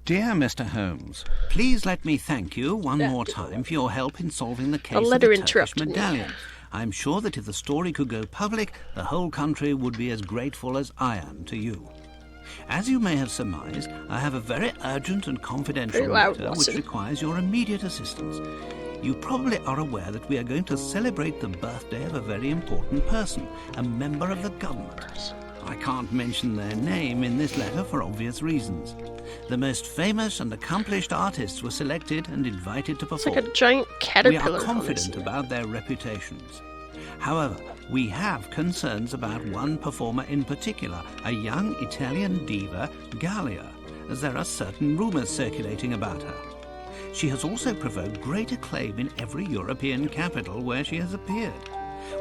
Dear Mr. Holmes, please let me thank you one more time for your help in solving the case of letter the Turkish interrupted me. medallion. I'm sure that if the story could go public, the whole country would be as grateful as I am to you. As you may have surmised, I have a very urgent and confidential Very loud, matter which Watson. requires your immediate assistance. You probably are aware that we are going to celebrate the birthday of a very important person, a member of the government. I can't mention their name in this letter for obvious reasons. The most famous and accomplished artists were selected and invited to It's perform. like a giant We caterpillar. are confident about their reputations. However, we have concerns about one performer in particular, a young Italian diva, Gallia, as there are certain rumours circulating about her. She has also provoked great acclaim in every European capital where she has appeared.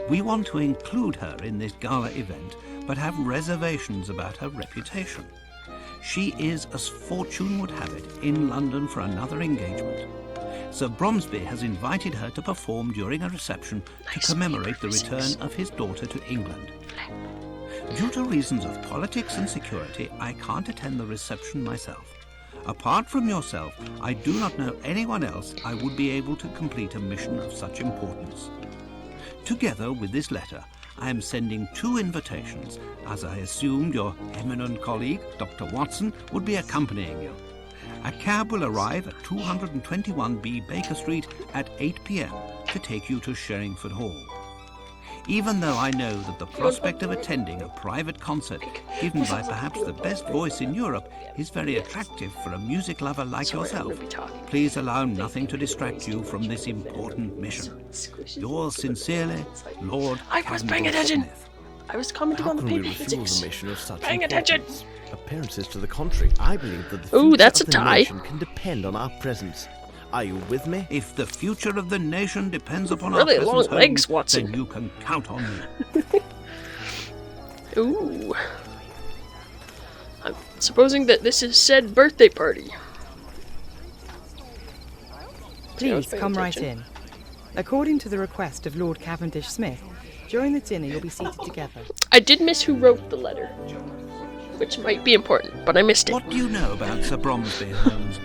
We want to include her in this gala event, but have reservations about her reputation. She is, as fortune would have it, in London for another engagement. Sir Bromsby has invited her to perform during a reception to commemorate the return of his daughter to England. Due to reasons of politics and security, I can't attend the reception myself. Apart from yourself, I do not know anyone else I would be able to complete a mission of such importance. Together with this letter, I am sending 2 invitations, as I assumed your eminent colleague, Dr. Watson, would be accompanying you. A cab will arrive at 221B Baker Street at 8 p.m. to take you to Sherringford Hall. Even though I know that the prospect of attending a private concert given by perhaps the best voice in Europe is very attractive for a music lover like yourself, please allow nothing to distract you from this important mission. Yours sincerely, Lord I was paying attention. Smith. I was commenting How on the can we paper refuse physics. a mission of such Paying importance? Appearances to the contrary. I believe that the Ooh, future that's of a the tie. nation can depend on our presence. Are you with me? If the future of the nation depends upon Really our long presence, legs, Holmes, Watson. then you can count on me. Ooh. I'm supposing that this is said birthday party. I was Please paying come right attention. in. According to the request of Lord Cavendish Smith, during the dinner you'll be seated together. I did miss who wrote the letter, which might be important, but I missed it. What do you know about Sir Bromsby, Holmes?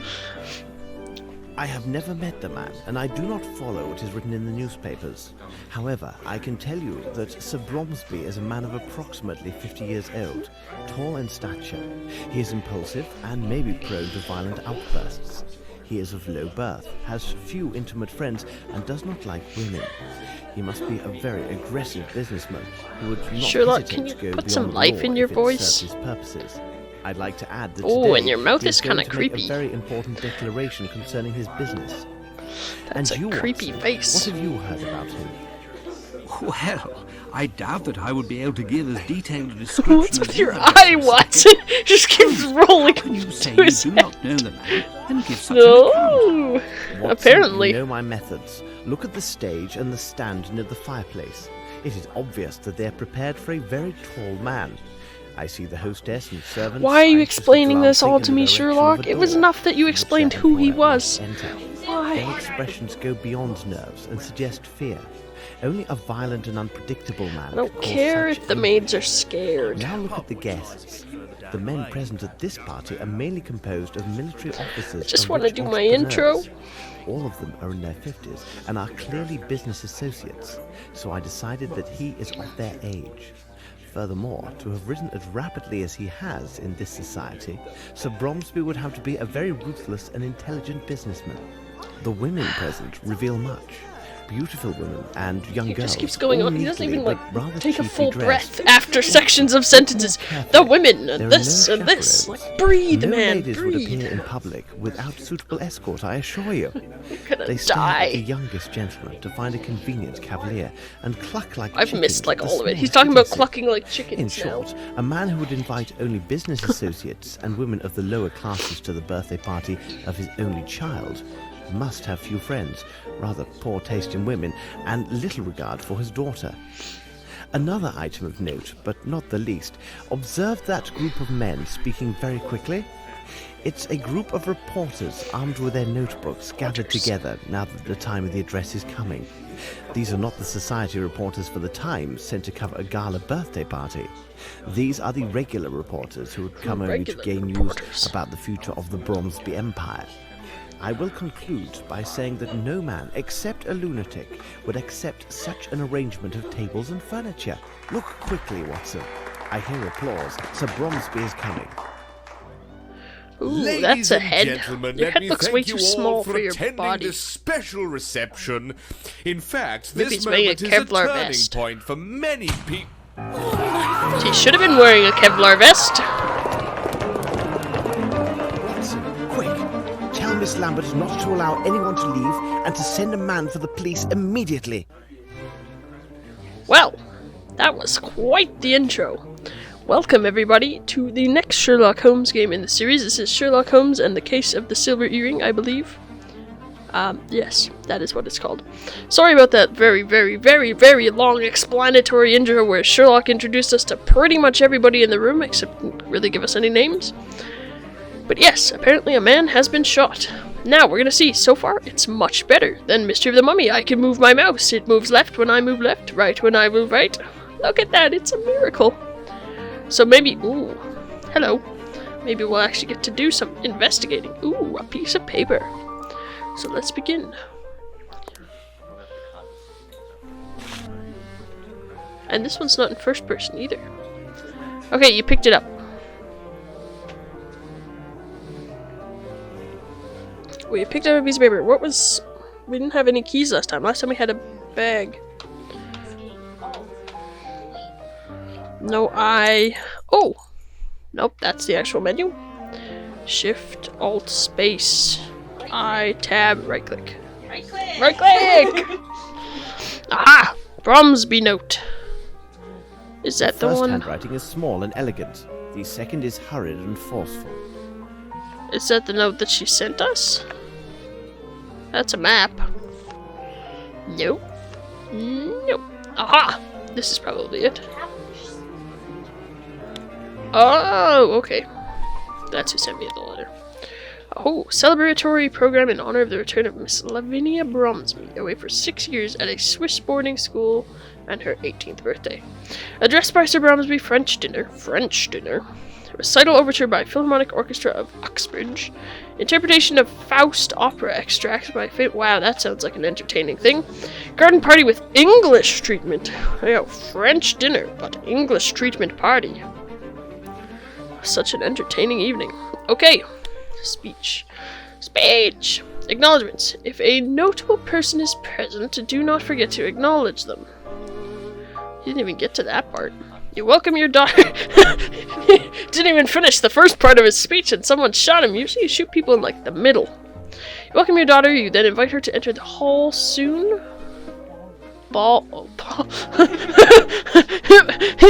I have never met the man, and I do not follow what is written in the newspapers. However, I can tell you that Sir Bromsby is a man of approximately 50 years old, tall in stature. He is impulsive and may be prone to violent outbursts. He is of low birth, has few intimate friends, and does not like women. He must be a very aggressive businessman who would not Sherlock, hesitate can you to go put beyond some the life law in your if it voice? served his purposes. I'd like to add that Ooh, today and your mouth he is going kinda to make creepy. a very important declaration concerning his business. That's and a you, creepy Watson, face. What have you heard about him? Well, I doubt that I would be able to give as detailed a description What's as with you your have eye, done. Watson? Just keeps rolling When you say to you his do head. not know the man, then give such an account. No, Watson, apparently. you know my methods. Look at the stage and the stand near the fireplace. It is obvious that they are prepared for a very tall man. I see the hostess and servants. Why are you anxiously explaining this glancing all in to the me, direction of Sherlock? a It was door enough that you in which explained their who he employer was. must enter. Why? Their expressions go beyond nerves and suggest fear. Only a violent and unpredictable man I don't could cause care such if the anger. maids are scared. Now look at the guests. The men present at this party are mainly composed of military officers. Just and wanna rich do my intro. entrepreneurs. All of them are in their 50s and are clearly business associates, so I decided that he is of their age. Furthermore, to have risen as rapidly as he has in this society, Sir Bromsby would have to be a very ruthless and intelligent businessman. The women present reveal much. Beautiful women and young He girls. just keeps going all on. He doesn't neatly even but rather take a cheaply full dressed. breath after sections of sentences. The women and There are this no and this. chaperones. Like, breathe, No man, ladies would breathe. appear in public without suitable escort, I assure you. I'm gonna They stare at the die. youngest gentleman to find a convenient cavalier and cluck like I've chickens missed like at the all of it. He's smallest talking about courtesy. clucking like In chickens now. short, a man who would invite only business associates and women of the lower classes to the birthday party of his only child must have few friends, rather poor taste in women, and little regard for his daughter. Another item of note, but not the least, observe that group of men speaking very quickly. It's a group of reporters armed with their notebooks gathered together now that the time of the address is coming. These are not the society reporters for the Times sent to cover a gala birthday party. These are the regular reporters who had come only to gain news about the future of the Bromsby Empire. I will conclude by saying that no man, except a lunatic, would accept such an arrangement of tables and furniture. Look quickly, Watson. I hear applause. Sir Bromsby is coming. Ooh, that's a head. Gentlemen, Your let head me looks thank way you too all small for your attending body. this special reception. In fact, Maybe this he's wearing a moment is a Kevlar turning vest. point for many people. She should have been wearing a Kevlar vest. Watson, quick! Tell Miss Lambert not to allow anyone to leave and to send a man for the police immediately. Well, that was quite the intro. Welcome, everybody, to the next Sherlock Holmes game in the series. This is Sherlock Holmes and the Case of the Silver Earring, I believe. Yes, that is what it's called. Sorry about that very, very, very, very long explanatory intro where Sherlock introduced us to pretty much everybody in the room, except didn't really give us any names. But yes, apparently a man has been shot. Now, we're gonna see. So far, it's much better than Mystery of the Mummy. I can move my mouse. It moves left when I move left, right when I move right. Look at that, it's a miracle. So maybe, ooh, hello. Maybe we'll actually get to do some investigating. Ooh, a piece of paper. So let's begin. And this one's not in first person either. Okay, you picked it up. We picked up a piece of paper. What was... We didn't have any keys last time. Last time we had a bag. No, Oh! Nope, that's the actual menu. Shift, Alt, Space, I, Tab, right click. Right click! Right click! Aha! Bromsby note. Is that the First one? handwriting is small and elegant. The second is hurried and forceful. Is that the note that she sent us? That's a map. Nope. Nope. Aha! This is probably it. Oh, okay. That's who sent me the letter. Oh, celebratory program in honor of the return of Miss Lavinia Bromsby, away for 6 years at a Swiss boarding school and her 18th birthday. Addressed by Sir Bromsby, French dinner. Recital overture by Philharmonic Orchestra of Uxbridge. Interpretation of Faust opera extracts by Wow, that sounds like an entertaining thing. Garden party with English treatment. Oh, French dinner, but English treatment party. Such an entertaining evening. Okay. Speech. Acknowledgements. If a notable person is present, do not forget to acknowledge them. You didn't even get to that part. You welcome your daughter. Didn't even finish the first part of his speech and someone shot him. Usually you shoot people in like the middle. You welcome your daughter. You then invite her to enter the hall soon. You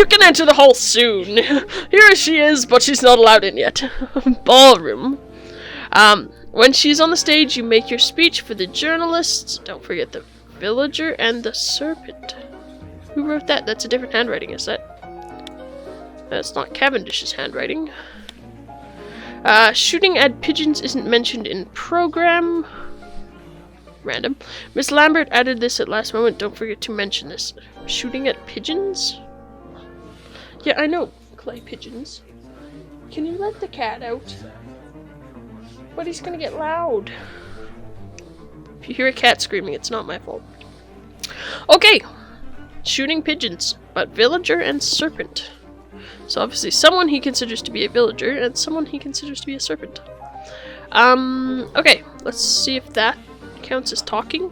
can enter the hall soon. Here she is, but she's not allowed in yet. Ballroom. When she's on the stage, you make your speech for the journalists. Don't forget the villager and the serpent. Who wrote that? That's a different handwriting, is that? That's not Cavendish's handwriting. Shooting at pigeons isn't mentioned in program. Random. Miss Lambert added this at last moment. Don't forget to mention this. Shooting at pigeons? Yeah, I know. Clay pigeons. Can you let the cat out? But he's gonna get loud. If you hear a cat screaming, it's not my fault. Okay. Shooting pigeons, but villager and serpent. So obviously someone he considers to be a villager and someone he considers to be a serpent. Okay. Let's see if that counts as talking.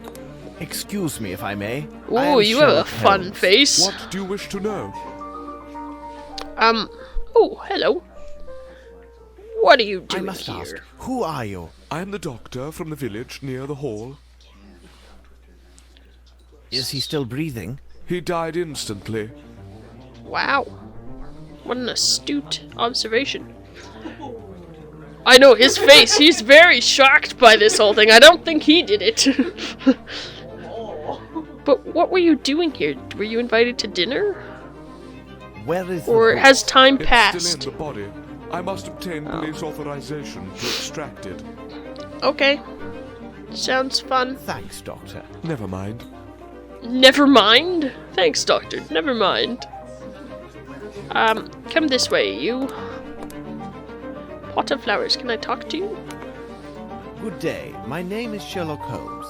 Excuse me, if I may. Ooh, you have a fun face. What do you wish to know? Oh, hello. What are you doing I must here? ask, who are you? I am the doctor from the village near the hall. Is he still breathing? He died instantly. Wow. What an astute observation. I know, his face. He's very shocked by this whole thing. I don't think he did it. But what were you doing here? Were you invited to dinner? Where is Or the has time It's passed? still in the body. I must obtain police authorization to extract it. Okay. Sounds fun. Thanks, Doctor. Never mind. Never mind. Thanks, Doctor. Never mind. Come this way, you. Pot of flowers, can I talk to you? Good day. My name is Sherlock Holmes.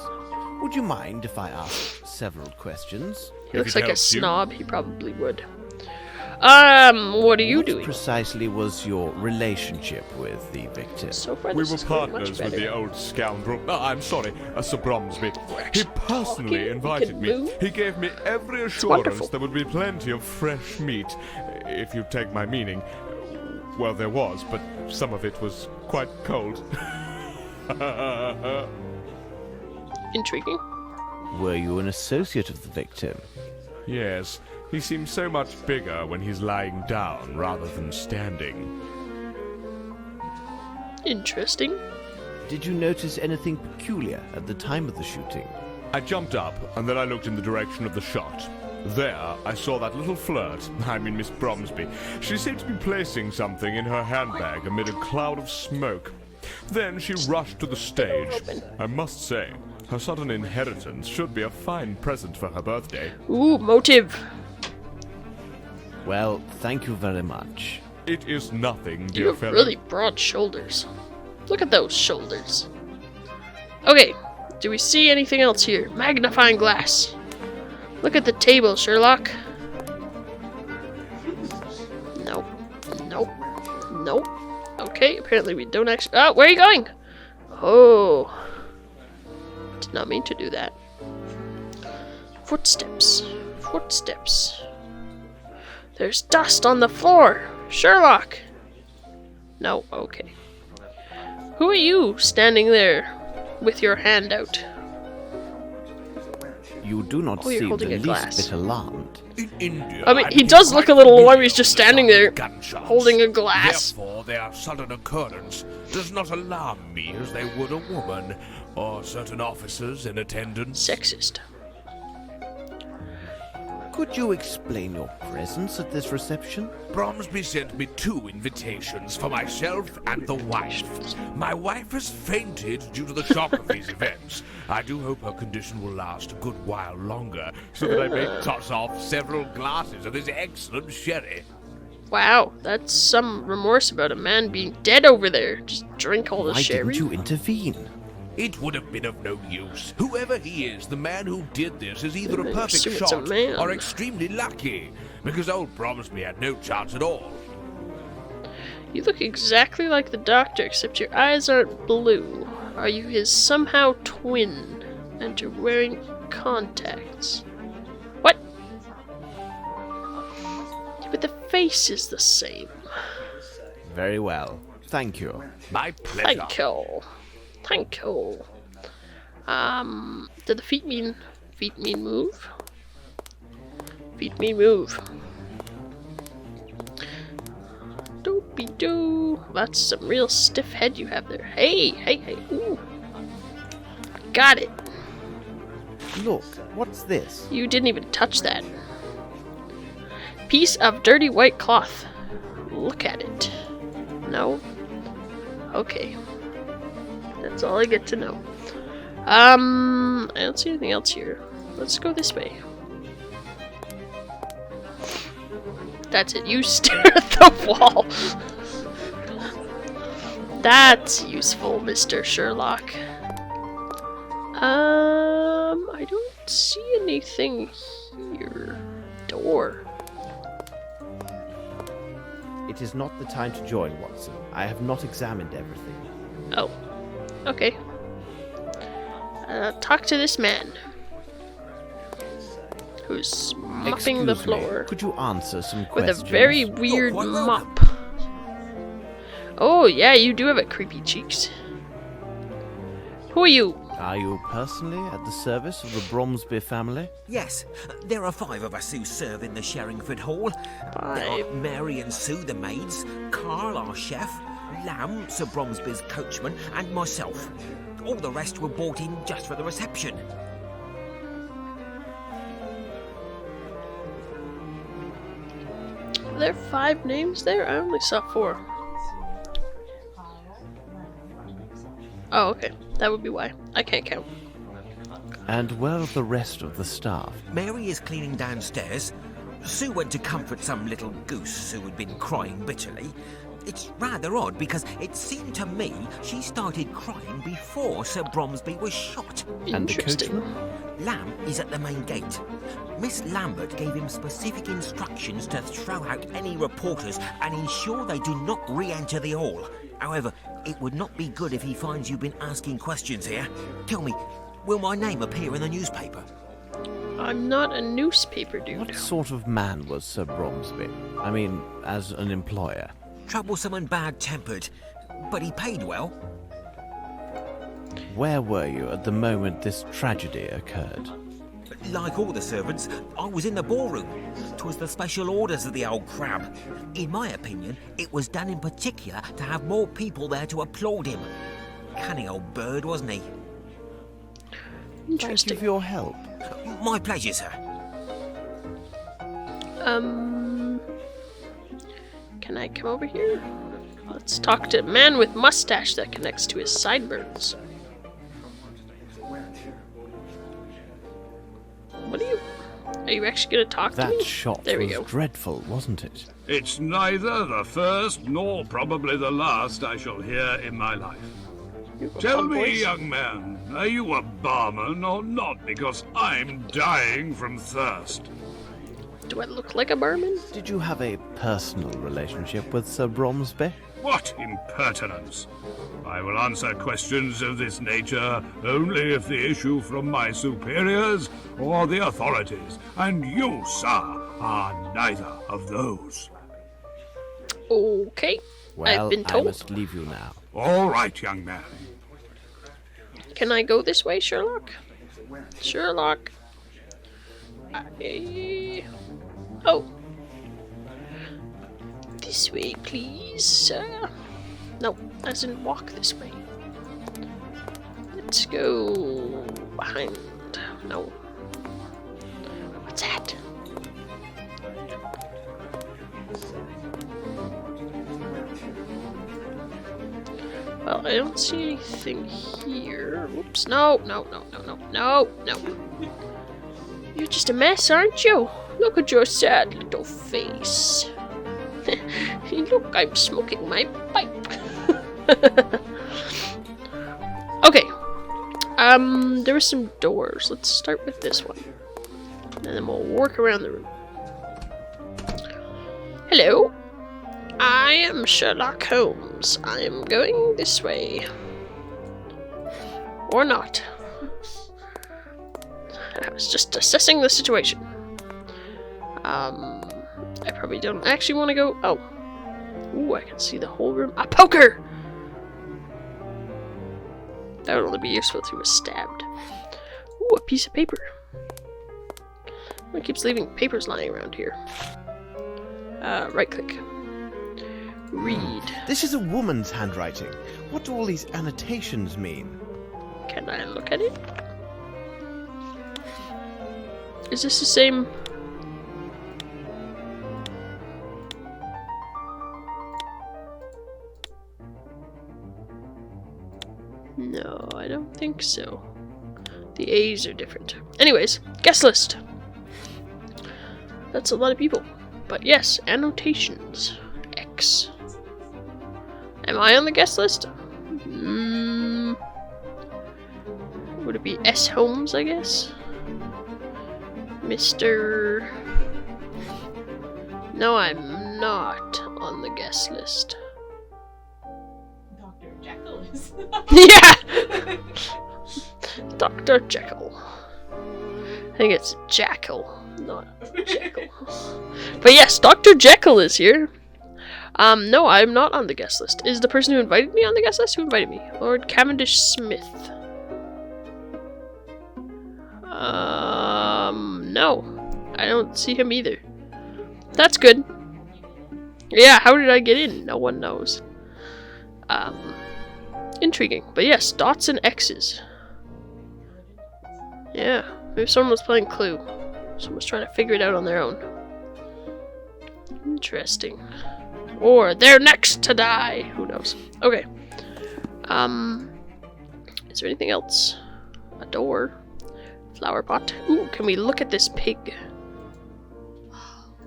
Would you mind if I ask several questions? He looks like a snob, he probably would. What are you doing? What precisely was your relationship with the victim? So far, We this were is going much partners with better. the old scoundrel. I'm sorry, Sir Bromsby. He actually personally talking, we invited can me. move. He gave me every wonderful. assurance there would be plenty of fresh meat, if you take my meaning. Well, there was, but some of it was quite cold. Intriguing. Were you an associate of the victim? Yes, he seems so much bigger when he's lying down rather than standing. Interesting. Did you notice anything peculiar at the time of the shooting? I jumped up, and then I looked in the direction of the shot. There, I saw that little flirt, Miss Bromsby. She seemed to be placing something in her handbag amid a cloud of smoke. Then she rushed to the stage. I must say, her sudden inheritance should be a fine present for her birthday. Ooh, motive. Well, thank you very much. It is nothing, You dear have fellow. really broad shoulders. Look at those shoulders. Okay, do we see anything else here? Magnifying glass. Look at the table, Sherlock. Nope. Nope. Nope. Okay, apparently we don't actually... Oh, where are you going? Oh. Did not mean to do that. Footsteps. Footsteps. There's dust on the floor. Sherlock. No, okay. Who are you standing there with your hand out? You do not Oh, you're seem holding the a least glass. bit alarmed. In India, I mean, I he became does look quite a little alarmed. familiar He's just with standing sudden there, gunshots. holding a glass. Therefore, their sudden occurrence does not alarm me as they would a woman or certain officers in attendance. Sexist. Could you explain your presence at this reception? Bromsby sent me 2 invitations for myself and the wife. My wife has fainted due to the shock of these events. I do hope her condition will last a good while longer, so that I may toss off several glasses of this excellent sherry. Wow, that's some remorse about a man being dead over there. Just drink all the Why sherry. didn't you intervene? It would have been of no use. Whoever he is, the man who did this is either a I perfect assume it's a shot man. or extremely lucky, because old Bromsby had no chance at all. You look exactly like the doctor, except your eyes aren't blue. Are you his somehow twin? And you're wearing contacts. What? But the face is the same. Very well. Thank you. My pleasure. Thank you. Thank you. Did the feet mean move? Feet mean move. Doopy-doo. That's some real stiff head you have there. Hey, hey, hey. Ooh. Got it. Look, what's this? You didn't even touch that. Piece of dirty white cloth. Look at it. No? Okay. That's all I get to know. I don't see anything else here. Let's go this way. That's it. You stare at the wall. That's useful, Mr. Sherlock. I don't see anything here. Door. It is not the time to join, Watson. I have not examined everything. Oh. Okay. Talk to this man. Who's mopping the Excuse me, floor could you answer some with questions? a very weird quite welcome. mop. Oh, yeah, you do have a creepy cheeks. Who are you? Are you personally at the service of the Bromsby family? Yes, there are 5 of us who serve in the Sherringford Hall. There 5. are Mary and Sue, the maids, Carl, our chef, Lamb, Sir Bromsby's coachman, and myself. All the rest were brought in just for the reception. Are there 5 names there? I only saw 4. Oh, okay. That would be why. I can't count. And where are the rest of the staff? Mary is cleaning downstairs. Sue went to comfort some little goose who had been crying bitterly. It's rather odd because it seemed to me she started crying before Sir Bromsby was shot. And the Interesting. coachman? Lamb is at the main gate. Miss Lambert gave him specific instructions to throw out any reporters and ensure they do not re-enter the hall. However, it would not be good if he finds you've been asking questions here. Tell me, will my name appear in the newspaper? I'm not a newspaper dude. What sort of man was Sir Bromsby? I mean, as an employer. Troublesome and bad-tempered, but he paid well. Where were you at the moment this tragedy occurred? Like all the servants, I was in the ballroom. 'Twas the special orders of the old crab. In my opinion, it was done in particular to have more people there to applaud him. Cunning old bird, wasn't he? Thank you Interesting. for your help. My pleasure, sir. Can I come over here? Let's talk to a man with mustache that connects to his sideburns. What are you actually gonna talk to me? That shot There we was go. dreadful, wasn't it? It's neither the first nor probably the last I shall hear in my life. Tell Fun me, voice. young man, are you a barman or not? Because I'm dying from thirst. Do I look like a barman? Did you have a personal relationship with Sir Bromsby? What impertinence! I will answer questions of this nature only if they issue from my superiors or the authorities, and you, sir, are neither of those. Okay. Well, I've been I told. must leave you now. All right, young man. Can I go this way, Sherlock? Sherlock. Oh. This way, please, sir. No, as in walk this way. Let's go behind. No. What's that? Well, I don't see anything here. Whoops. No. You're just a mess, aren't you? Look at your sad little face. Look, I'm smoking my pipe. Okay. There were some doors. Let's start with this one. And then we'll work around the room. Hello. I am Sherlock Holmes. I am going this way. Or not. I was just assessing the situation. I probably don't actually want to go. Oh. Ooh, I can see the whole room. A poker! That would only be useful if he was stabbed. Ooh, a piece of paper. It keeps leaving papers lying around here. Right click. Read. This is a woman's handwriting. What do all these annotations mean? Can I look at it? Is this the same? No, I don't think so. The A's are different. Anyways, guest list. That's a lot of people. But yes, annotations. X. Am I on the guest list? Would it be S. Holmes, I guess? Mr. No, I'm not on the guest list. Dr. Jekyll is. Yeah! Dr. Jekyll. I think it's Jackal, not Jekyll. But yes, Dr. Jekyll is here. No, I'm not on the guest list. Is the person who invited me on the guest list? Who invited me? Lord Cavendish Smith. No. I don't see him either. That's good. Yeah, how did I get in? No one knows. Intriguing. But yes, dots and X's. Yeah, maybe someone was playing Clue. Someone was trying to figure it out on their own. Interesting. Or they're next to die. Who knows? Okay. Is there anything else? A door. Flower pot. Ooh, can we look at this pig?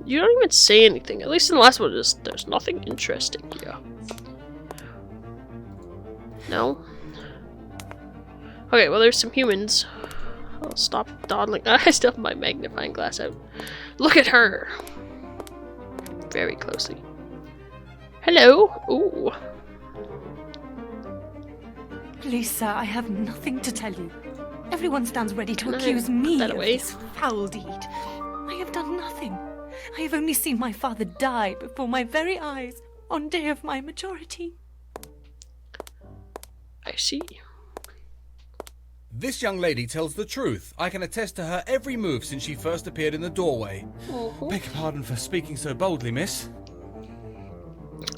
You don't even say anything. At least in the last one, there's nothing interesting here. No? Okay, well there's some humans. I'll stop dawdling. I still have my magnifying glass out. Look at her! Very closely. Hello? Ooh. Please, sir, I have nothing to tell you. Everyone stands ready to Can I accuse put me that of away? this foul deed. I have done nothing. I have only seen my father die before my very eyes on day of my majority. I see. This young lady tells the truth. I can attest to her every move since she first appeared in the doorway. Beg your pardon for speaking so boldly, miss.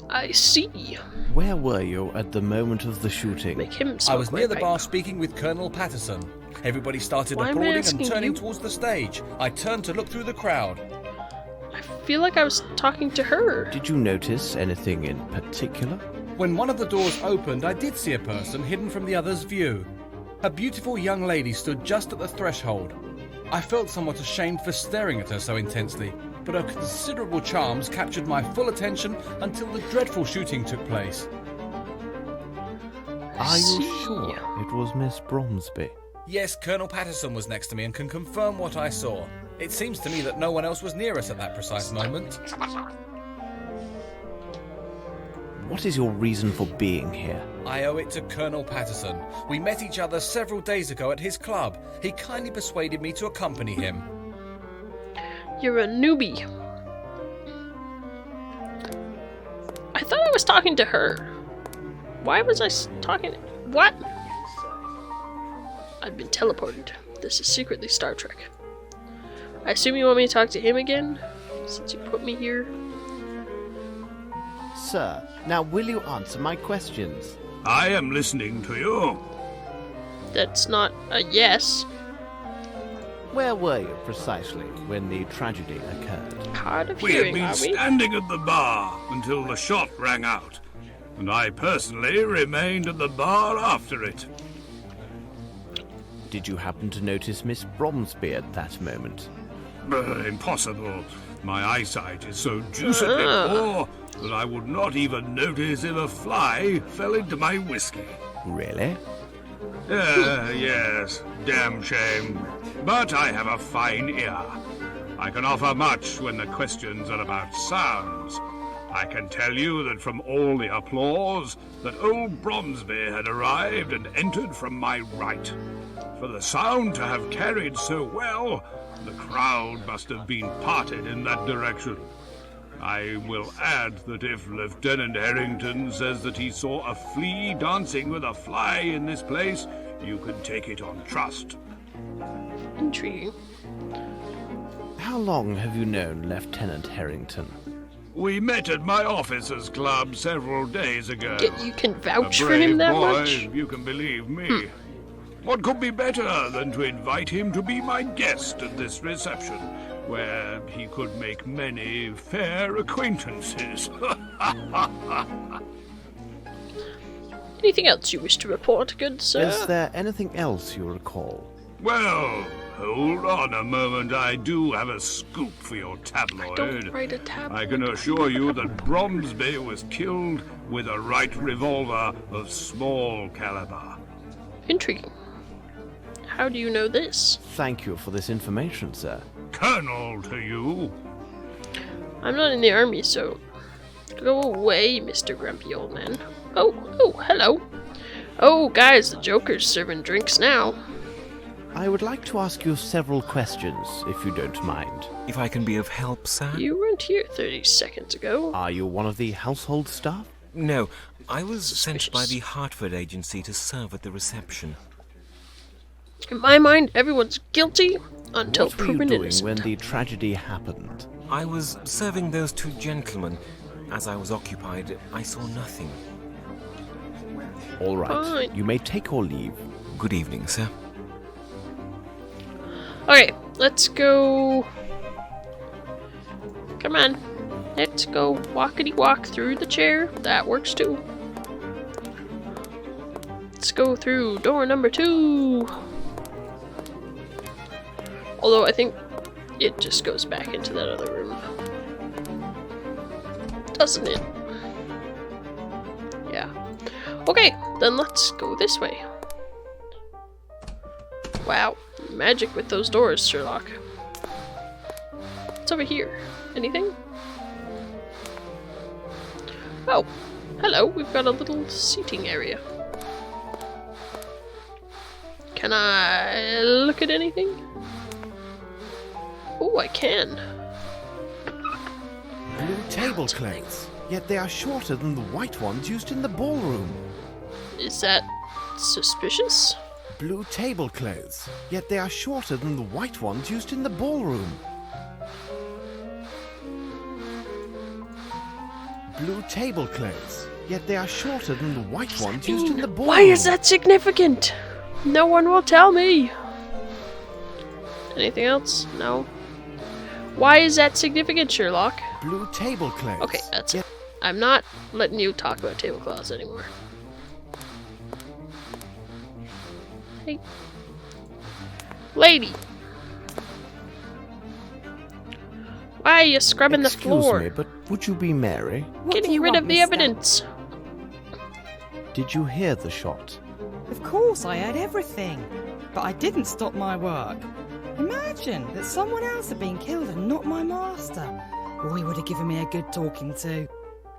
I see. Where were you at the moment of the shooting? Make him I smoke was my near the pipe. bar speaking with Colonel Patterson. Everybody started Why am I applauding asking and turning you? towards the stage. I turned to look through the crowd. I feel like I was talking to her. Did you notice anything in particular? When one of the doors opened, I did see a person hidden from the other's view. A beautiful young lady stood just at the threshold. I felt somewhat ashamed for staring at her so intensely, but her considerable charms captured my full attention until the dreadful shooting took place. Are you see. sure it was Miss Bromsby? Yes, Colonel Patterson was next to me and can confirm what I saw. It seems to me that no one else was near us at that precise moment. What is your reason for being here? I owe it to Colonel Patterson. We met each other several days ago at his club. He kindly persuaded me to accompany him. You're a newbie. I thought I was talking to her. Why was I talking? What? I've been teleported. This is secretly Star Trek. I assume you want me to talk to him again, since you put me here. Sir, now will you answer my questions? I am listening to you. That's not a yes. Where were you precisely when the tragedy occurred? Hard of We had hearing, been are we? standing at the bar until the shot rang out, and I personally remained at the bar after it. Did you happen to notice Miss Bromsby at that moment? Impossible. My eyesight is so deucedly poor that I would not even notice if a fly fell into my whiskey. Really? Yes, damn shame. But I have a fine ear. I can offer much when the questions are about sounds. I can tell you that from all the applause, that old Bromsby had arrived and entered from my right. For the sound to have carried so well, the crowd must have been parted in that direction. I will add that if Lieutenant Harrington says that he saw a flea dancing with a fly in this place, you can take it on trust. Intriguing. How long have you known Lieutenant Harrington? We met at my officers' club several days ago. You can vouch A for him brave that boy, much? if you can believe me. What could be better than to invite him to be my guest at this reception, where he could make many fair acquaintances? Anything else you wish to report, good sir? Is there anything else you recall? Well, hold on a moment. I do have a scoop for your tabloid. Don't write a tabloid. I can assure you that Bromsby was killed with a right revolver of small caliber. Intriguing. How do you know this? Thank you for this information, sir. Colonel to you. I'm not in the army, so go away, Mr. Grumpy Old Man. Oh, hello. Oh, guys, the Joker's serving drinks now. I would like to ask you several questions, if you don't mind. If I can be of help, sir? You weren't here 30 seconds ago. Are you one of the household staff? No, I was sent by Suspicious. the Hartford agency to serve at the reception. In my mind, everyone's guilty until What were you proven doing innocent. when the tragedy happened? I was serving those two gentlemen. As I was occupied, I saw nothing. All right, Fine. you may take or leave. Good evening, sir. Okay, let's go. Come on. Let's go walkity walk through the chair. That works too. let's go through door number 2. Although I think it just goes back into that other room. Doesn't it? Yeah. Okay, then let's go this way. Wow, magic with those doors, Sherlock. What's over here? Anything? Oh, hello, we've got a little seating area. Can I look at anything? Oh, I can. Blue tablecloths, yet they are shorter than the white ones used in the ballroom. Is that suspicious? Blue tablecloths, yet they are shorter than the white ones used in the ballroom. Blue tablecloths, yet they are shorter than the white ones used in the ballroom. Why is that significant? No one will tell me. Anything else? No. Why is that significant, Sherlock? Blue tablecloths. Okay, that's it. I'm not letting you talk about tablecloths anymore. Hey. Lady. Why are you scrubbing the floor? Excuse me, but would you be Mary? Getting rid of the evidence. Did you hear the shot? Of course, I heard everything. But I didn't stop my work. Imagine that someone else had been killed and not my master. Oh, he would have given me a good talking to.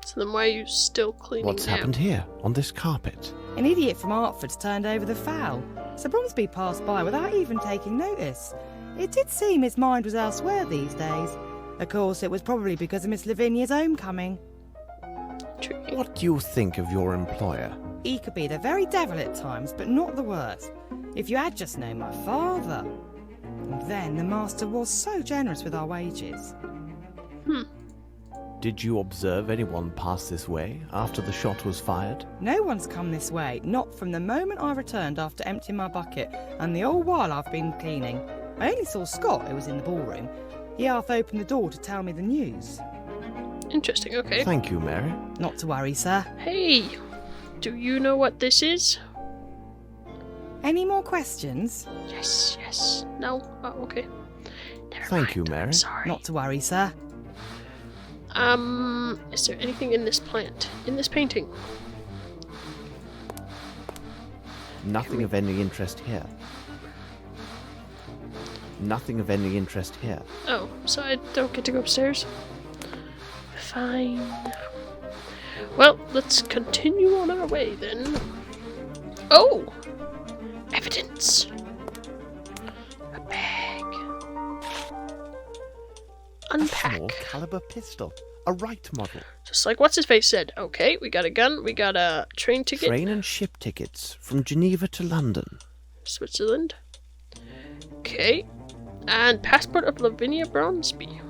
So then why are you still cleaning What's now? happened here, on this carpet? An idiot from Hertford's turned over the foul. Sir Bromsby passed by without even taking notice. It did seem his mind was elsewhere these days. Of course, it was probably because of Miss Lavinia's homecoming. What do you think of your employer? He could be the very devil at times, but not the worst. If you had just known my father. And then the master was so generous with our wages. Did you observe anyone pass this way after the shot was fired? No one's come this way, not from the moment I returned after emptying my bucket, and the whole while I've been cleaning. I only saw Scott, who was in the ballroom. He half opened the door to tell me the news. Interesting, okay. Thank you, Mary. Not to worry, sir. Hey, do you know what this is? Any more questions? Yes, yes. No? Oh, okay. Never Thank mind. you, Mary. Sorry. Not to worry, sir. Is there anything in this plant? In this painting? Nothing of any interest here. Nothing of any interest here. Oh, so I don't get to go upstairs? Fine. Well, let's continue on our way then. Oh! Evidence! A bag. Unpack. Small caliber pistol. A right model. Just like what's his face said. Okay, we got a gun, we got a train ticket. Train and ship tickets from Geneva to London. Switzerland. Okay. And passport of Lavinia Bromsby.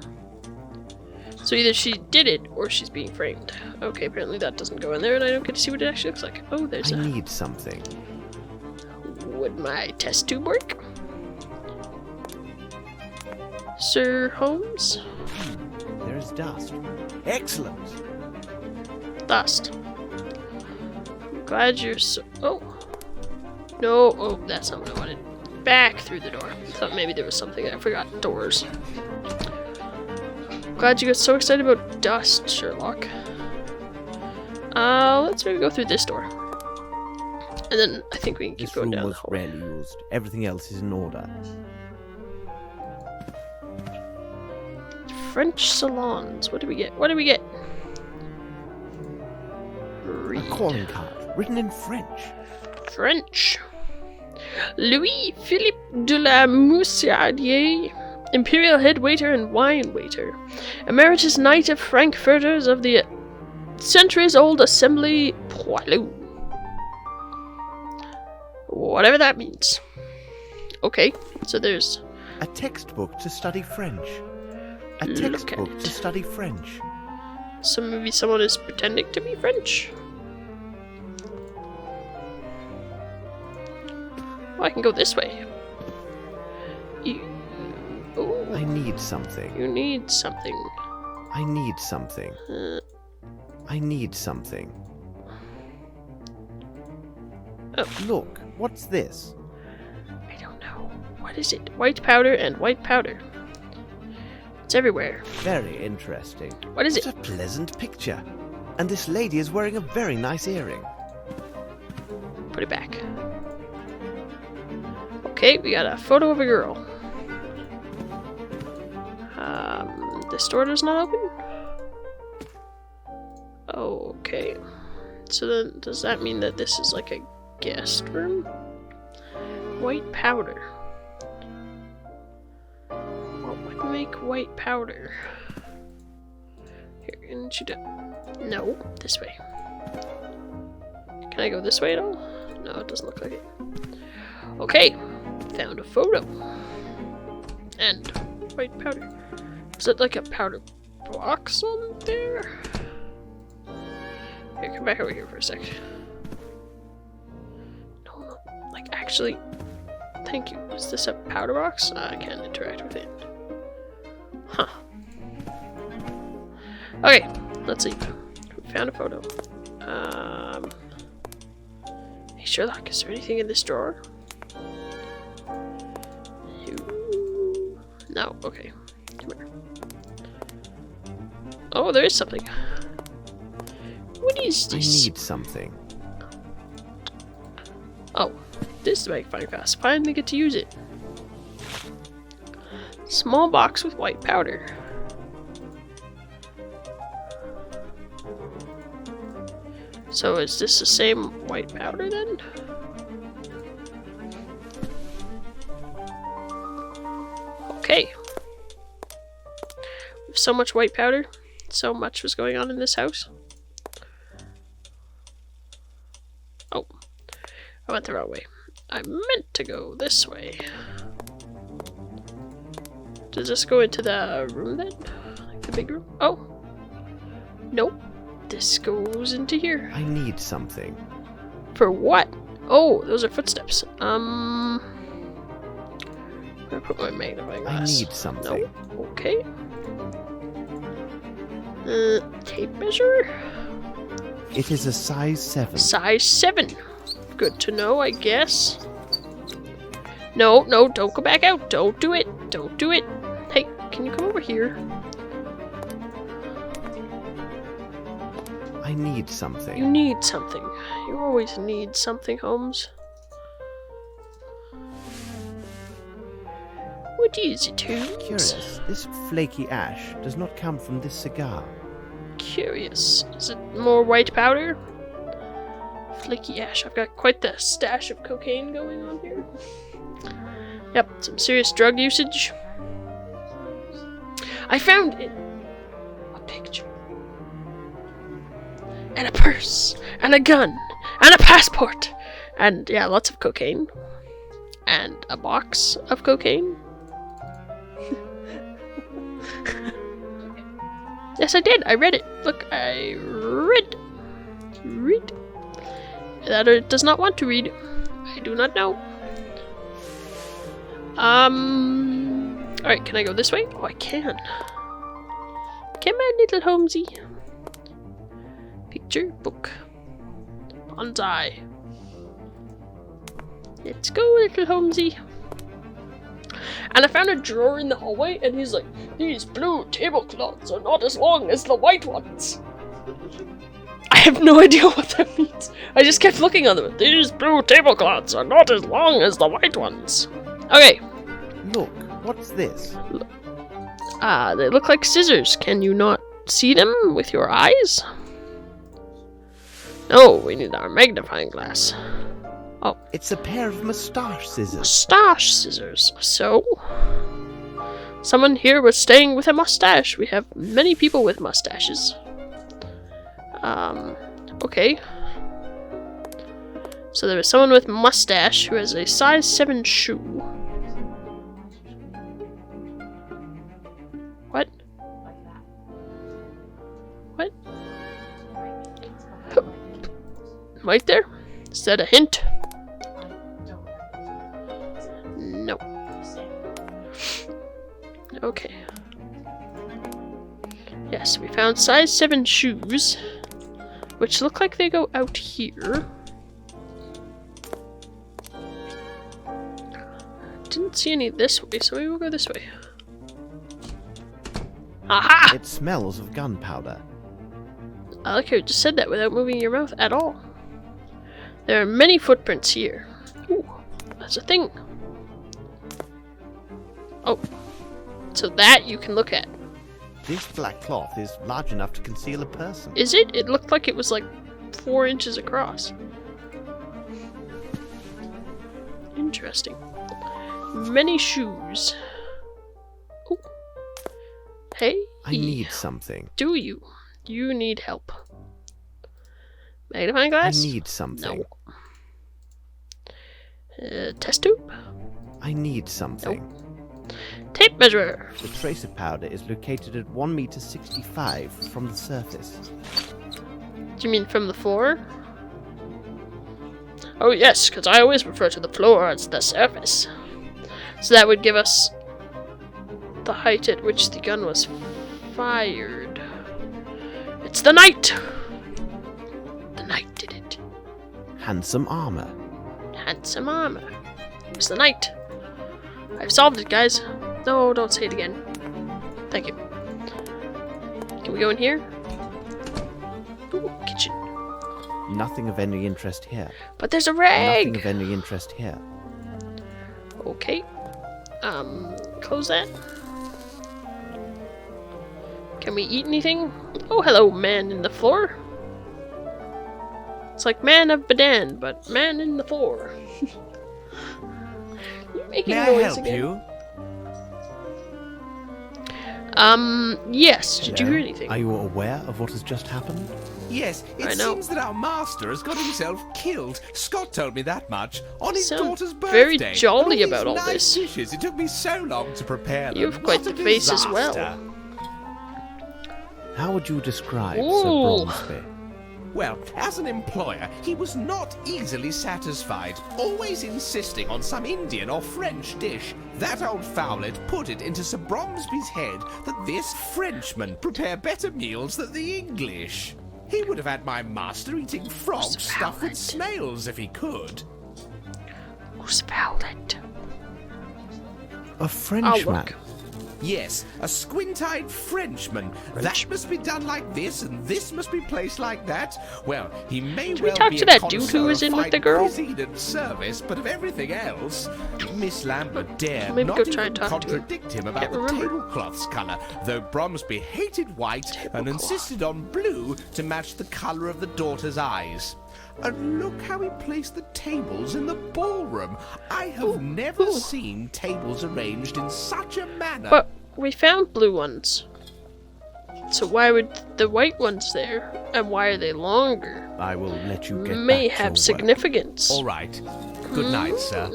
So either she did it or she's being framed. Okay, apparently that doesn't go in there and I don't get to see what it actually looks like. Oh, there's I need something. Would my test tube work? Sir Holmes? There is dust. Excellent. Dust. I'm glad you're so... Oh. No. Oh, that's not what I wanted. Back through the door. I thought maybe there was something. I forgot doors. Glad you got so excited about dust, Sherlock. Let's maybe go through this door. And then I think we can keep This going room down the was hall. rarely used. Everything else is in order. French salons. What do we get? What do we get? A Read. calling card written in French. French. Louis Philippe de la Moussardier, Imperial Head Waiter and Wine Waiter, Emeritus Knight of Frankfurters of the centuries-old Assembly Poilu. Whatever that means. Okay, so there's... A textbook to study French. A Look textbook at to it. study French. So maybe someone is pretending to be French? Oh, I can go this way. Oh, I need something. you need something. I need something. Uh, I need something. Look, what's this? I don't know. What is it? White powder and white powder. It's everywhere. Very interesting. What is it? What a pleasant picture. And this lady is wearing a very nice earring. Put it back. Okay, we got a photo of a girl. This door does not open? Okay. So then, does that mean that this is like a guest room? White powder. What would make white powder? Here, didn't you do... No, this way. Can I go this way at all? No, it doesn't look like it. Okay, found a photo. And white powder. Is it like a powder box on there? Here, come back over here for a sec. No, like actually, thank you. Is this a powder box? I can't interact with it. Huh. Okay, let's see. We found a photo. Hey Sherlock, is there anything in this drawer? No, okay. Come here. Oh, there is something. What is this? I need something. Oh, this is the magnifying glass. Finally get to use it. Small box with white powder. So is this the same white powder then? Okay. With so much white powder, so much was going on in this house. Oh, I went the wrong way. I meant to go this way. Does this go into the room then? Like the big room? Oh. Nope. This goes into here. I need something. For what? Oh, those are footsteps. I'm gonna put my magnifying glass. I need something. No. Okay. Tape measure? It is a size 7. Size 7. Good to know, I guess. No, no, don't go back out. Don't do it. Don't do it. Hey, can you come over here? I need something. You need something. You always need something, Holmes. What is it, Holmes? Curious, this flaky ash does not come from this cigar. Curious. Is it more white powder? Flaky ash. I've got quite the stash of cocaine going on here. Yep, some serious drug usage. I found it. A picture. And a purse. And a gun. And a passport. And yeah, lots of cocaine. And a box of cocaine. Yes, I did. I read it. Look, I read. Read. That it does not want to read. I do not know. Alright, can I go this way? Oh, I can. Come on, little Holmesy. Picture book. Bonsai. Let's go, little Holmesy. And I found a drawer in the hallway, and he's like, these blue tablecloths are not as long as the white ones. I have no idea what that means. I just kept looking on them. These blue tablecloths are not as long as the white ones. Okay. Look, what's this? They look like scissors. Can you not see them with your eyes? No, we need our magnifying glass. Oh. It's a pair of moustache scissors. Moustache scissors. So, someone here was staying with a mustache. We have many people with mustaches. Okay. So there is someone with mustache who has a size 7 shoe. What? What? Right there? Is that a hint? No. Okay. Yes, we found size 7 shoes, which look like they go out here. didn't see any this way, so we will go this way. Aha! It smells of gunpowder. I like how you just said that without moving your mouth at all. There are many footprints here. Ooh, that's a thing. Oh, so that you can look at. This black cloth is large enough to conceal a person. Is it? It looked like it was like 4 inches across. Interesting. Many shoes. Ooh. Hey. I need something. Do you? You need help. Magnifying glass? I need something. No. Test tube? I need something. Nope. Tape measure. The tracer powder is located at 1.65 meters from the surface. Do you mean from the floor? Oh yes, because I always refer to the floor as the surface. So that would give us the height at which the gun was fired. It's the knight! The knight did it. Handsome armor. Handsome armor. It was the knight. I've solved it, guys. No, don't say it again. Thank you. Can we go in here? Ooh, kitchen. Nothing of any interest here. But there's a rag! Nothing of any interest here. Okay. Close that. Can we eat anything? Oh, hello, man in the floor. It's like man of Badan, but man in the floor. You're making May noise I help again. you? Yes. Did you Hello? hear anything? Are you aware of what has just happened? Yes, I it know. seems that our master has got himself killed. Scott told me that much on his Sound daughter's very birthday. jolly And about all these nice this. dishes. It took me so long to prepare them. You have quite What the a face as well. disaster. How would you describe Ooh. Sir Bromsby? Well, as an employer, he was not easily satisfied, always insisting on some Indian or French dish. That old fowlet put it into Sir Bromsby's head that this Frenchman prepare better meals than the English. He would have had my master eating frogs stuffed with snails if he could. Who's Fowlet? A Frenchman. look. Yes, a squint-eyed Frenchman. That must be done like this, and this must be placed like that. Well, he may Did we well talk be to a that dude who connoisseur was of in with the fine girl? cuisine and service, but of everything else, Miss Lambert dared Maybe not go try even and talk to him. contradict him about Can't the remember. tablecloth's colour, though Bromsby hated white and insisted on blue to match the colour of the daughter's eyes. And look how he placed the tables in the ballroom. I have never seen tables arranged in such a manner. But we found blue ones. So why would the white ones there? And why are they longer? I will let you get May back to have your work. significance. All right. Good night, sir.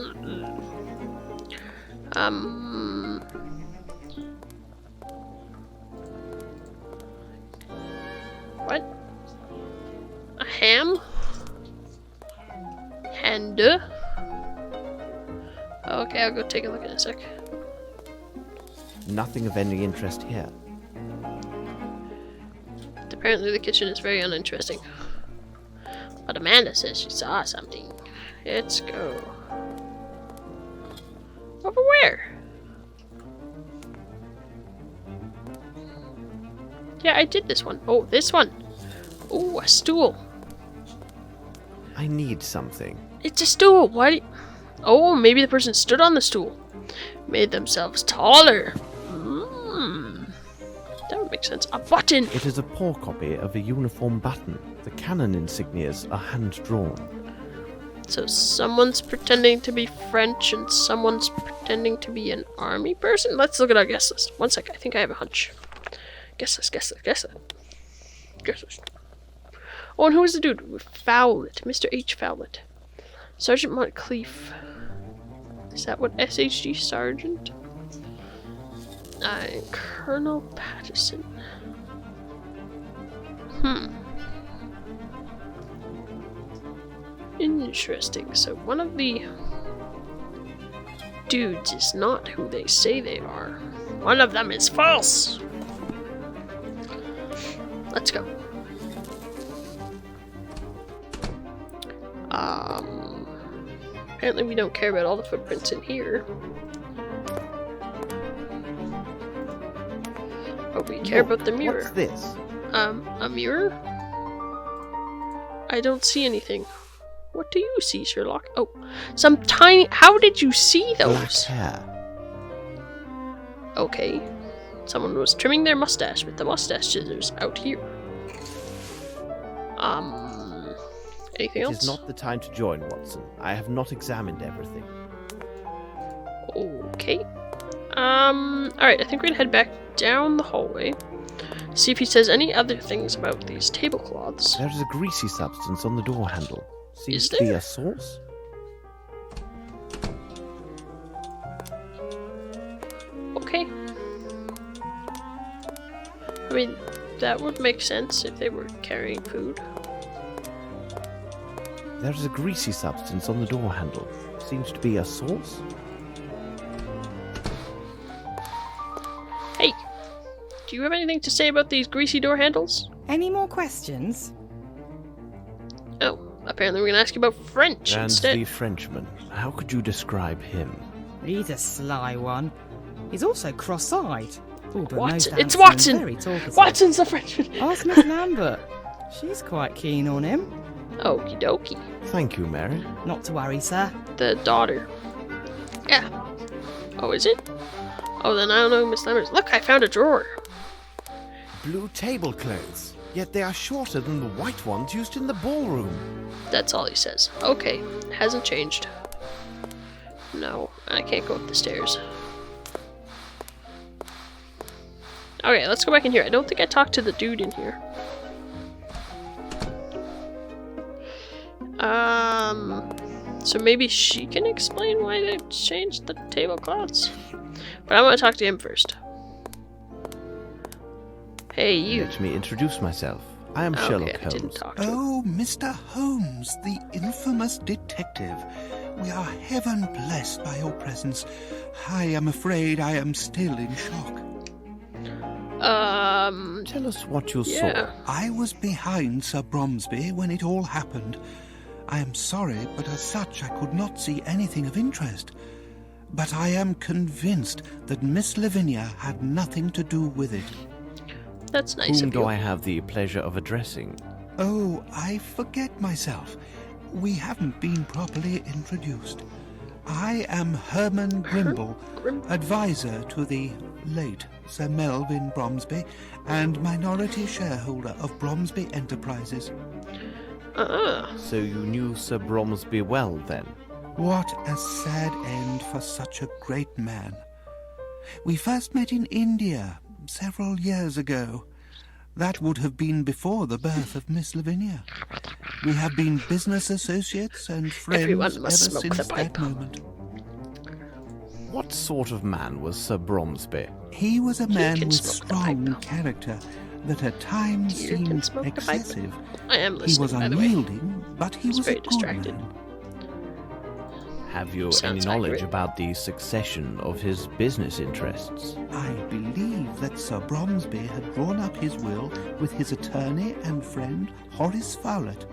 What? A ham? Hande? Okay, I'll go take a look in a sec. Nothing of any interest here. Apparently the kitchen is very uninteresting. But Amanda says she saw something. Let's go. Over where? Yeah, I did this one. Oh, this one. Oh, a stool. I need something. It's a stool. Why do you... Oh, maybe the person stood on the stool. Made themselves taller. That would make sense. A button. It is a poor copy of a uniform button. The cannon insignias are hand-drawn. So someone's pretending to be French and someone's pretending to be an army person? Let's look at our guest list. One sec, I think I have a hunch. Guess list. Oh, and who is the dude? Fowlet. Mr. H. Fowlet. Sergeant Montcleef. Is that what SHG Sergeant? Colonel Patterson. Interesting. So one of the dudes is not who they say they are. One of them is false. Let's go. Apparently we don't care about all the footprints in here. But we care about the mirror. What's this? A mirror? I don't see anything. What do you see, Sherlock? Oh, some tiny... How did you see Black those? hair. Okay. Someone was trimming their mustache with the mustache scissors out here. Anything else? It is not the time to join, Watson. I have not examined everything. Okay. Alright, I think we're gonna head back down the hallway. See if he says any other things about these tablecloths. There is a greasy substance on the door handle. Seems Is to be there? a sauce. Okay. I mean, that would make sense if they were carrying food. There is a greasy substance on the door handle. Seems to be a sauce. Hey! Do you have anything to say about these greasy door handles? Any more questions? Oh, apparently we're gonna ask you about French And instead. the Frenchman. How could you describe him? He's a sly one. He's also cross-eyed. Oh, but Watson. most It's handsome and Watson! very talkative. Watson's the Frenchman! Ask Miss Lambert. She's quite keen on him. Okie dokie. Thank you, Mary. Not to worry, sir. The daughter. Yeah. Oh, is it? Oh, then I don't know, Miss Lambert. Look, I found a drawer. Blue tablecloths. Yet they are shorter than the white ones used in the ballroom. That's all he says. Okay, hasn't changed. No, I can't go up the stairs. Okay, let's go back in here. I don't think I talked to the dude in here. So maybe she can explain why they changed the tablecloths. But I want to talk to him first. Hey, you. Let me introduce myself. I am Sherlock I didn't Holmes. talk to him. Oh, Mr. Holmes, the infamous detective. We are heaven blessed by your presence. I am afraid I am still in shock. Tell us what you Yeah. saw. I was behind Sir Bromsby when it all happened. I am sorry, but as such I could not see anything of interest. But I am convinced that Miss Lavinia had nothing to do with it. That's nice Whom of do you. I have the pleasure of addressing? Oh, I forget myself. We haven't been properly introduced. I am Herman Grimble, advisor to the late Sir Melvyn Bromsby and minority shareholder of Bromsby Enterprises. So you knew Sir Bromsby well, then? What a sad end for such a great man. We first met in India several years ago. That would have been before the birth of Miss Lavinia. We have been business associates and friends Everyone ever must smoke since the that pipe. moment. What sort of man was Sir Bromsby? He was a man can with smoke the strong pipe. character that at times Here can seemed smoke the pipe. excessive. I am He listening, was by the way. unyielding, but he He's was very a good distracted. man. Have you Sounds any knowledge accurate. about the succession of his business interests? I believe that Sir Bromsby had drawn up his will with his attorney and friend Horace Fowlett.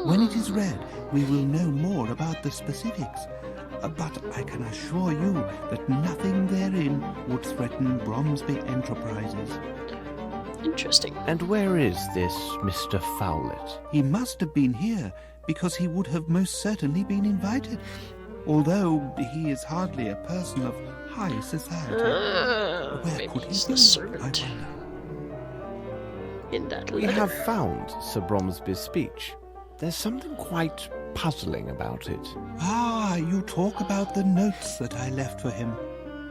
When it is read, we will know more about the specifics. But I can assure you that nothing therein would threaten Bromsby Enterprises. Interesting. And where is this Mr. Fowlett? He must have been here because he would have most certainly been invited, although he is hardly a person of high society. Where Maybe could he's he the be, servant I wonder? in that We letter. have found Sir Bromsby's speech. There's something quite puzzling about it. Ah, you talk about the notes that I left for him.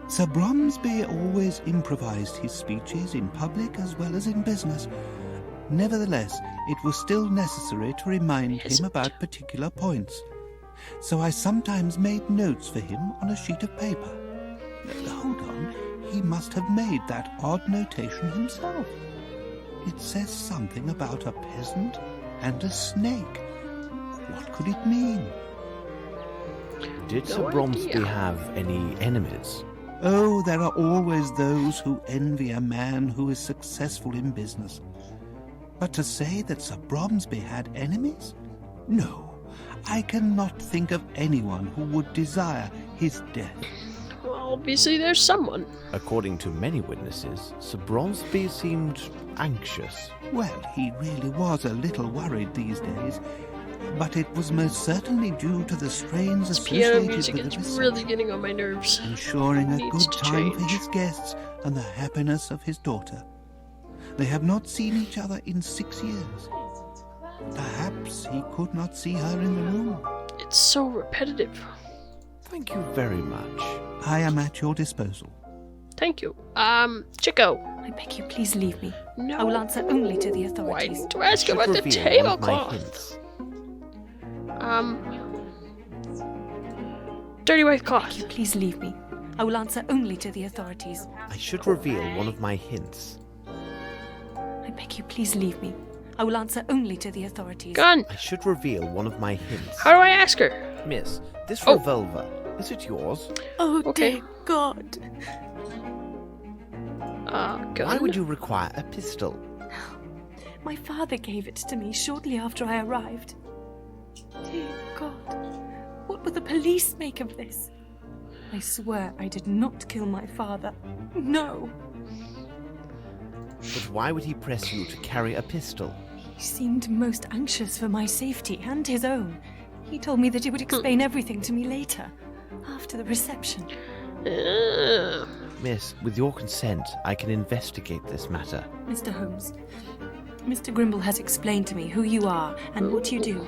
Sir Bromsby always improvised his speeches in public as well as in business. Nevertheless, it was still necessary to remind him about particular points. So I sometimes made notes for him on a sheet of paper. Hold on, he must have made that odd notation himself. It says something about a peasant and a snake. What could it mean? Did No Sir Bromsby idea. have any enemies? Oh, there are always those who envy a man who is successful in business. But to say that Sir Bromsby had enemies? No, I cannot think of anyone who would desire his death. Well, obviously there's someone. According to many witnesses, Sir Bromsby seemed anxious. Well, he really was a little worried these days, but it was most certainly due to the strains Piano associated music with the is reception, really getting on my nerves. ensuring a Needs good to time for change. his guests and the happiness of his daughter. They have not seen each other in 6 years. Perhaps he could not see her in the room. It's so repetitive. Thank you very much. I am at your disposal. Thank you. Chico. I beg you, please leave me. No. I will answer only to the Why authorities. didn't you ask Should about the reveal one of my tablecloth? hints. Dirty white I cloth. beg you, please leave me. I will answer only to the authorities. I should reveal one of my hints. I beg you, please leave me. I will answer only to the authorities. Gun. I should reveal one of my hints. How do I ask her? Miss, this Oh. revolver, is it yours? Oh, Okay. dear God. Gun. Why would you require a pistol? My father gave it to me shortly after I arrived. Dear God. What will the police make of this? I swear I did not kill my father. No. But why would he press you to carry a pistol? He seemed most anxious for my safety and his own. He told me that he would explain everything to me later, after the reception. Miss, with your consent, I can investigate this matter. Mr. Holmes, Mr. Grimble has explained to me who you are and what you do.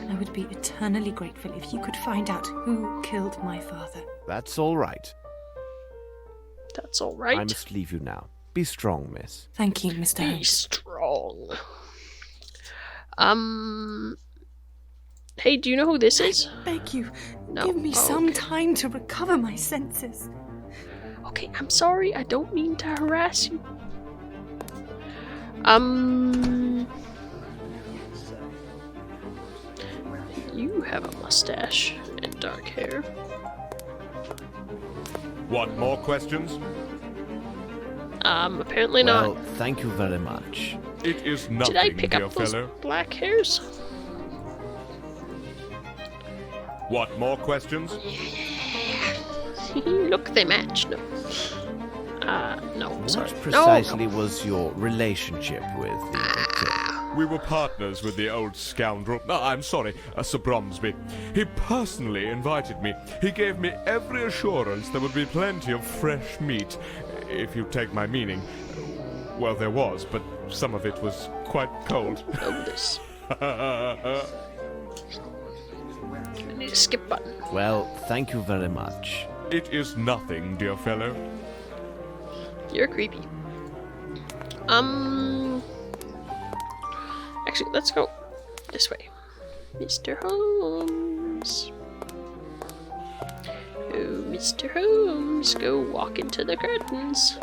I would be eternally grateful if you could find out who killed my father. That's all right. That's all right. I must leave you now. Be strong, miss. Thank you, Mr. Be Holmes. strong. Hey, do you know who this is? Beg you, No. give me Oh, some okay. time to recover my senses. Okay, I'm sorry. I don't mean to harass you. You have a mustache and dark hair. Want more questions? Apparently Well, not. thank you very much. It is nothing, Did I pick dear up those fellow. black hairs? Want more questions? Look, they match. No. No, What sorry. precisely No. was your relationship with the victim? We were partners with the old scoundrel. I'm sorry, Sir Bromsby. He personally invited me. He gave me every assurance there would be plenty of fresh meat, if you take my meaning. Well, there was, but some of it was quite cold. Oh, this. I need a skip button. Well, thank you very much. It is nothing, dear fellow. You're creepy. Actually, let's go this way. Mr. Holmes. Oh, Mr. Holmes, go walk into the curtains.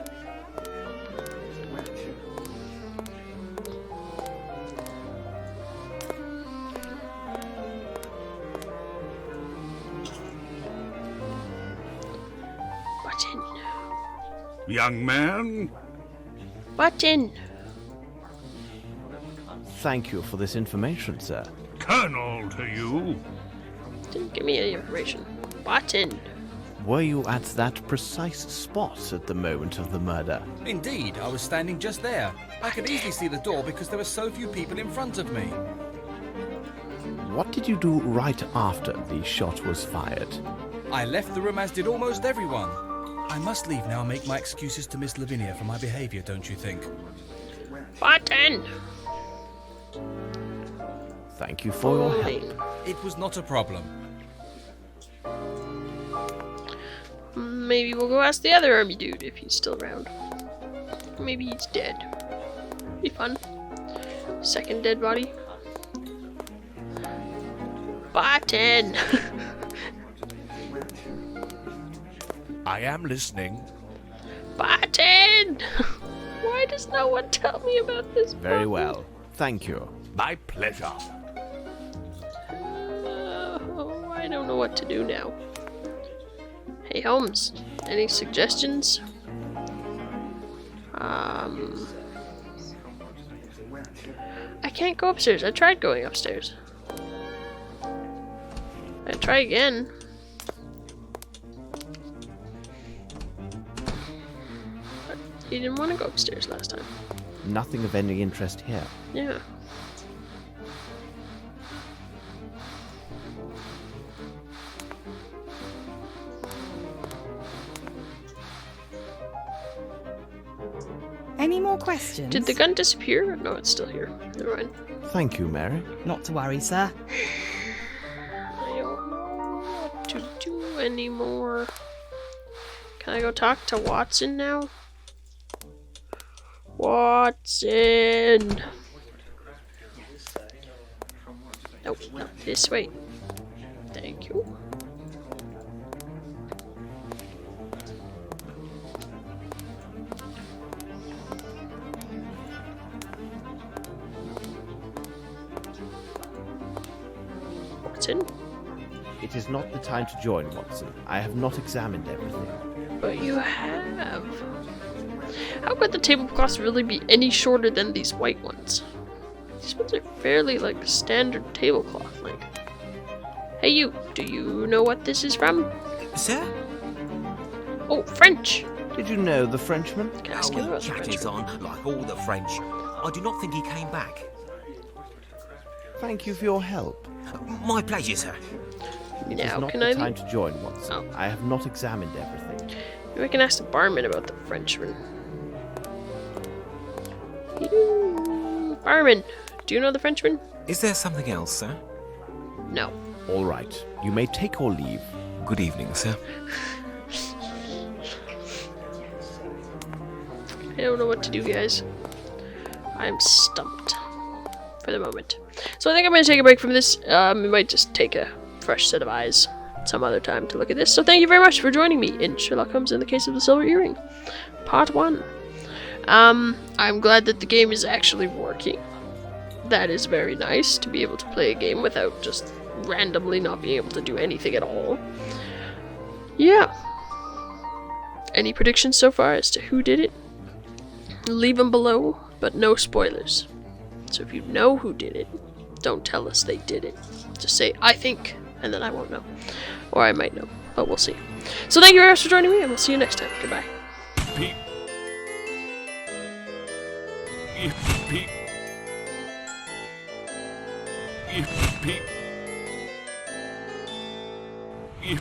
Button. Young man, Button. Thank you for this information, sir. Colonel to you. Didn't give me any information. Button. Were you at that precise spot at the moment of the murder? Indeed, I was standing just there. I could easily see the door because there were so few people in front of me. What did you do right after the shot was fired? I left the room as did almost everyone. I must leave now and make my excuses to Miss Lavinia for my behaviour, don't you think? Button. Thank you for your help. It was not a problem. Maybe we'll go ask the other army dude if he's still around. Maybe he's dead. Be fun. Second dead body. Button! I am listening. Button! Why does no one tell me about this? Very button? well. Thank you. My pleasure. Oh, I don't know what to do now. Hey Holmes, any suggestions? I can't go upstairs. I tried going upstairs. Try again. But he didn't want to go upstairs last time. Nothing of any interest here. Yeah. Any more questions? Did the gun disappear? No, it's still here. Never mind. Thank you, Mary. Not to worry, sir. I don't know what to do anymore. Can I go talk to Watson now? Watson! Nope, not this way. Thank you. Watson? It is not the time to join, Watson. I have not examined everything. But you have. How could the tablecloths really be any shorter than these white ones? These ones are fairly like standard tablecloth. Like, hey, you. Do you know what this is from? Sir? Oh, French. Did you know the Frenchman? Can I ask Oh, you he about the chatters Frenchman? on like all the French. I do not think he came back. Thank you for your help. My pleasure, sir. It is Now, not can the I time to join, Watson. Oh. I have not examined everything. Maybe I can ask the barman about the Frenchman. You... Barman, do you know the Frenchman? Is there something else, sir? No. All right. You may take or leave. Good evening, sir. I don't know what to do, guys. I'm stumped for the moment. So I think I'm going to take a break from this. We might just take a fresh set of eyes some other time to look at this. So thank you very much for joining me in Sherlock Holmes and the Case of the Silver Earring, Part 1. I'm glad that the game is actually working. That is very nice, to be able to play a game without just randomly not being able to do anything at all. Yeah. Any predictions so far as to who did it? Leave them below, but no spoilers. So if you know who did it, don't tell us they did it. Just say, I think, and then I won't know. Or I might know, but we'll see. So thank you very much for joining me, and we'll see you next time. Goodbye. Peep. Peep. Peep. Peep.